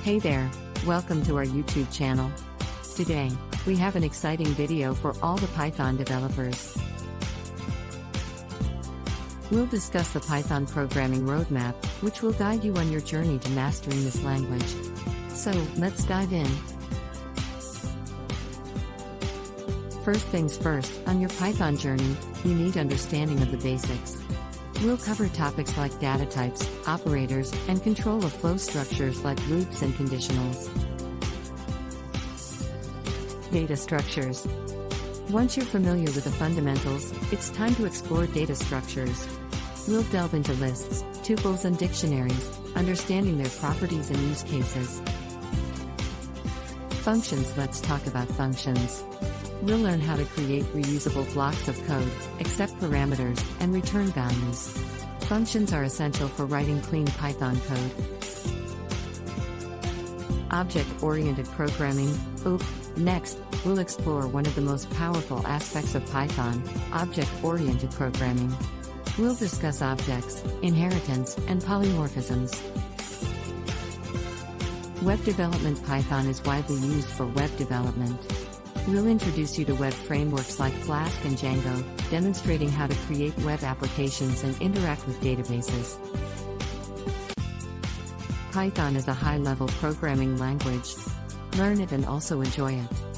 Hey there, welcome to our YouTube channel. Today, we have an exciting video for all the Python developers. We'll discuss the Python programming roadmap, which will guide you on your journey to mastering this language. So, let's dive in. First things first, on your Python journey, you need understanding of the basics. We'll cover topics like data types, operators, and control of flow structures like loops and conditionals. Data structures. Once you're familiar with the fundamentals, it's time to explore data structures. We'll delve into lists, tuples, and dictionaries, understanding their properties and use cases. Functions. Let's talk about functions. We'll learn how to create reusable blocks of code, accept parameters, and return values. Functions are essential for writing clean Python code. Object-oriented programming. Next, we'll explore one of the most powerful aspects of Python, object-oriented programming. We'll discuss objects, inheritance, and polymorphisms. Web development. Python is widely used for web development. We'll introduce you to web frameworks like Flask and Django, demonstrating how to create web applications and interact with databases. Python is a high-level programming language. Learn it and also enjoy it.